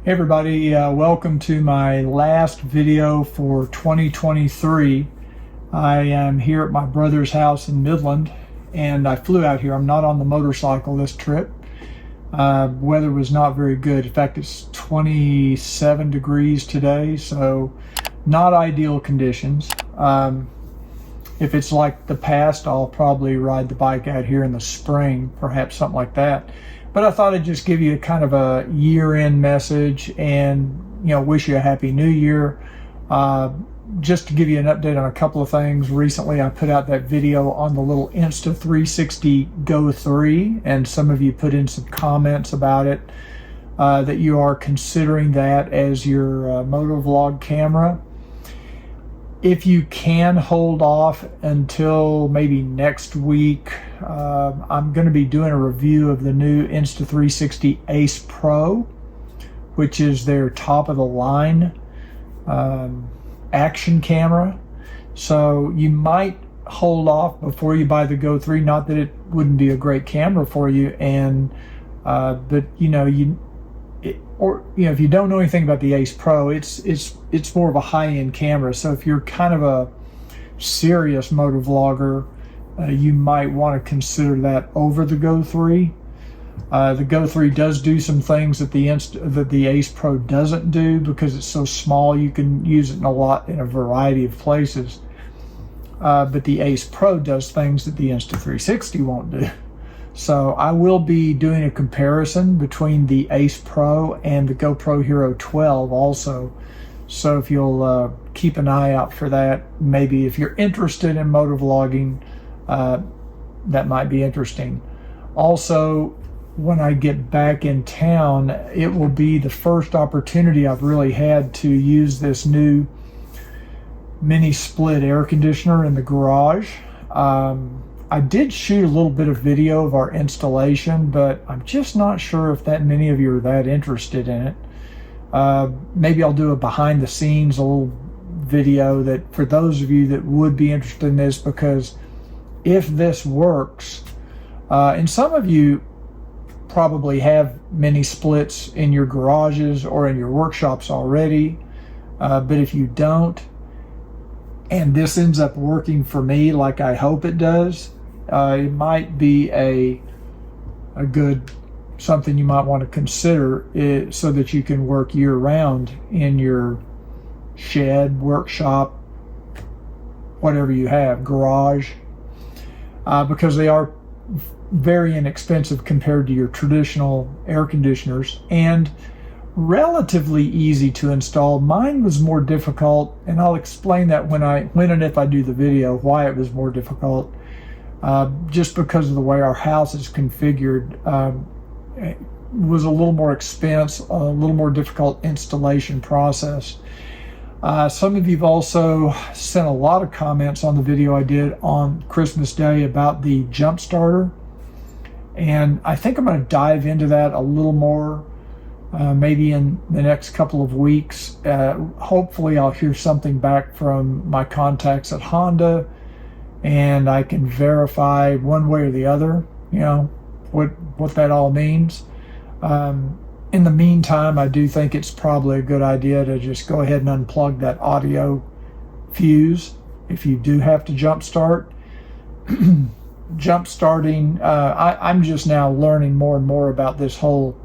Hey everybody, welcome to my last video for 2023. I am here at my brother's house in Midland, and I flew out here. I'm not on the motorcycle this trip. Weather was not very good. In fact, it's 27 degrees today, so not ideal conditions. If it's like the past, I'll probably ride the bike out here in the spring, perhaps something like that. But I thought I'd just give you kind of a year-end message and, wish you a happy new year. Just to give you an update on a couple of things. Recently, I put out that video on the little Insta360 Go 3, and some of you put in some comments about it, that you are considering that as your MOTOVLOG camera. If you can hold off until maybe next week, I'm going to be doing a review of the new Insta360 Ace Pro, which is their top of the line action camera. So you might hold off before you buy the Go 3. Not that it wouldn't be a great camera for you, and but if you don't know anything about the Ace Pro, it's more of a high-end camera. So if you're kind of a serious motovlogger, you might want to consider that over the Go 3. The Go 3 does do some things that the Ace Pro doesn't do, because it's so small. You can use it in a variety of places. But the Ace Pro does things that the Insta360 won't do. So I will be doing a comparison between the Ace Pro and the GoPro Hero 12 also. So if you'll keep an eye out for that, maybe if you're interested in motovlogging, that might be interesting. Also, when I get back in town, it will be the first opportunity I've really had to use this new mini split air conditioner in the garage. I did shoot a little bit of video of our installation, but I'm just not sure if that many of you are that interested in it. Maybe I'll do a behind the scenes, a little video that for those of you that would be interested in this, because if this works, and some of you probably have mini splits in your garages or in your workshops already, but if you don't, and this ends up working for me like I hope it does, it might be a good something you might want to consider, so that you can work year-round in your shed, workshop, whatever you have, garage, because they are very inexpensive compared to your traditional air conditioners, and relatively easy to install. Mine was more difficult, and I'll explain that when and if I do the video, why it was more difficult. Just because of the way our house is configured, it was a little more expense, a little more difficult installation process. Some of you've also sent a lot of comments on the video I did on Christmas Day about the jump starter, and I think I'm going to dive into that a little more, maybe in the next couple of weeks. Hopefully I'll hear something back from my contacts at Honda, and I can verify one way or the other, what that all means. In the meantime, I do think it's probably a good idea to just go ahead and unplug that audio fuse if you do have to jump start. Jump starting, I'm just now learning more and more about this whole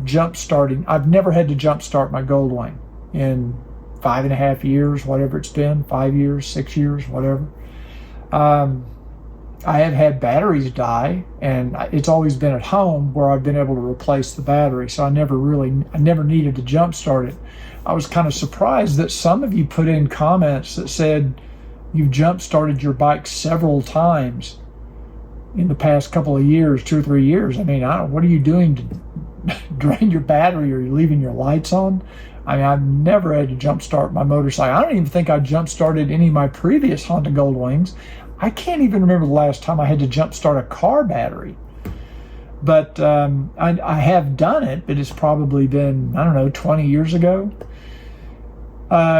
jump starting. I've never had to jump start my Goldwing in 5.5 years, whatever it's been, 5 years, 6 years, whatever. I have had batteries die, and it's always been at home where I've been able to replace the battery, so I never needed to jump start it. I was kind of surprised that some of you put in comments that said you've jump started your bike several times in the past couple of years, 2 or 3 years. I mean, what are you doing to drain your battery? Or are you leaving your lights on? I mean, I've never had to jump start my motorcycle. I don't even think I jump started any of my previous Honda Goldwings. I can't even remember the last time I had to jump start a car battery. But I have done it, but it's probably been, 20 years ago.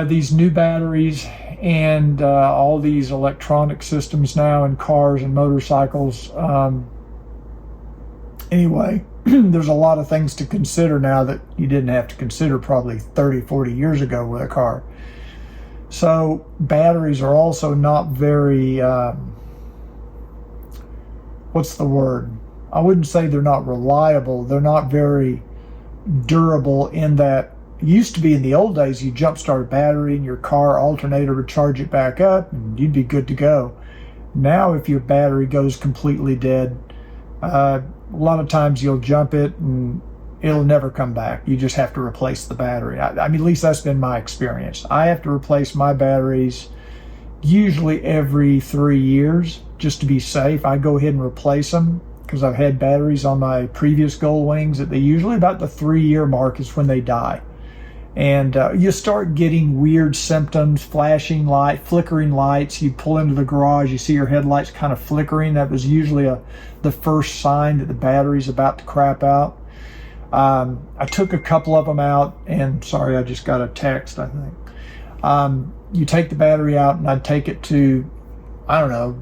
These new batteries and all these electronic systems now in cars and motorcycles. Anyway, there's a lot of things to consider now that you didn't have to consider probably 30, 40 years ago with a car. So batteries are also not very, what's the word? I wouldn't say they're not reliable. They're not very durable in that it used to be in the old days, you jump start a battery in your car alternator would charge it back up and you'd be good to go. Now, if your battery goes completely dead, a lot of times you'll jump it and it'll never come back. You just have to replace the battery. I mean, at least that's been my experience. I have to replace my batteries usually every 3 years just to be safe. I go ahead and replace them because I've had batteries on my previous Goldwings that they usually about the 3-year mark is when they die. And you start getting weird symptoms, flashing light, flickering lights. You pull into the garage, you see your headlights kind of flickering. That was usually the first sign that the battery's about to crap out. I took a couple of them out, and sorry, I just got a text, I think. You take the battery out, and I'd take it to, I don't know,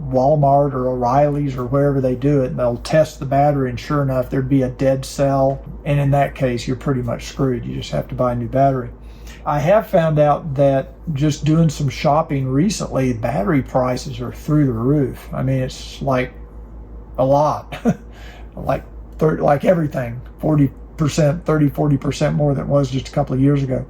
Walmart or O'Reilly's or wherever they do it, and they'll test the battery, and sure enough, there'd be a dead cell. And in that case, you're pretty much screwed. You just have to buy a new battery. I have found out that just doing some shopping recently, battery prices are through the roof. I mean, it's like a lot, like everything, 40%, 30-40% more than it was just a couple of years ago.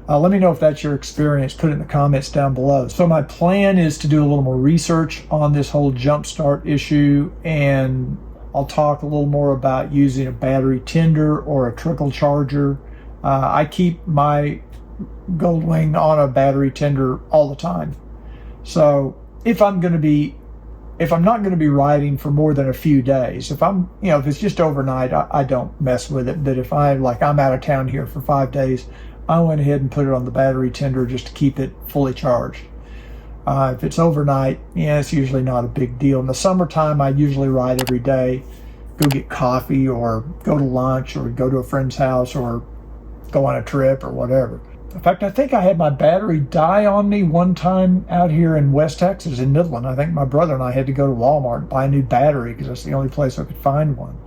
Let me know if that's your experience. Put it in the comments down below. So my plan is to do a little more research on this whole jump start issue, and I'll talk a little more about using a battery tender or a trickle charger. I keep my Goldwing on a battery tender all the time. So if I'm not going to be riding for more than a few days, if it's just overnight, I don't mess with it. But if I'm out of town here for 5 days, I went ahead and put it on the battery tender just to keep it fully charged. If it's overnight, it's usually not a big deal. In the summertime, I usually ride every day, go get coffee or go to lunch or go to a friend's house or go on a trip or whatever. In fact, I think I had my battery die on me one time out here in West Texas in Midland. I think my brother and I had to go to Walmart and buy a new battery because that's the only place I could find one.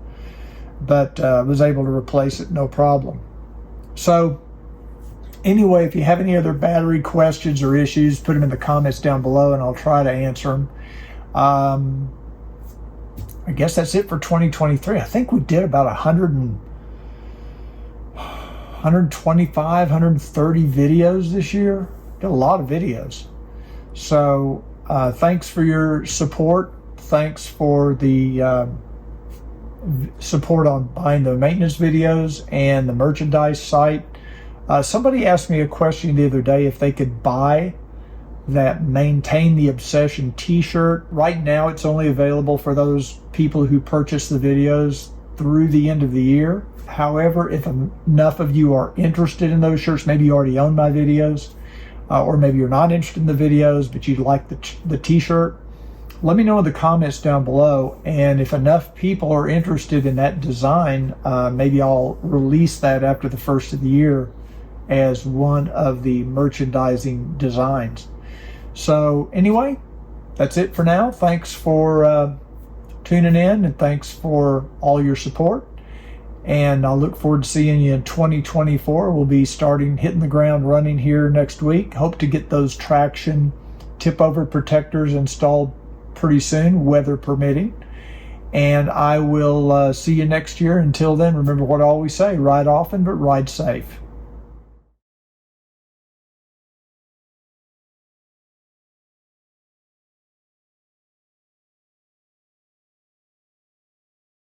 But was able to replace it no problem. So anyway, if you have any other battery questions or issues, put them in the comments down below and I'll try to answer them. I guess that's it for 2023. I think we did about 125, 130 videos this year. Did a lot of videos. So thanks for your support. Thanks for the support on buying the maintenance videos and the merchandise site. Somebody asked me a question the other day if they could buy that Maintain the Obsession t-shirt. Right now it's only available for those people who purchase the videos through the end of the year. However, if enough of you are interested in those shirts, maybe you already own my videos, or maybe you're not interested in the videos but you'd like the t-shirt, let me know in the comments down below, and if enough people are interested in that design, maybe I'll release that after the first of the year as one of the merchandising designs. So anyway, that's it for now. Thanks for tuning in, and thanks for all your support. And I'll look forward to seeing you in 2024. We'll be hitting the ground running here next week. Hope to get those traction tip over protectors installed pretty soon, weather permitting. And I will see you next year. Until then, remember what I always say, ride often, but ride safe.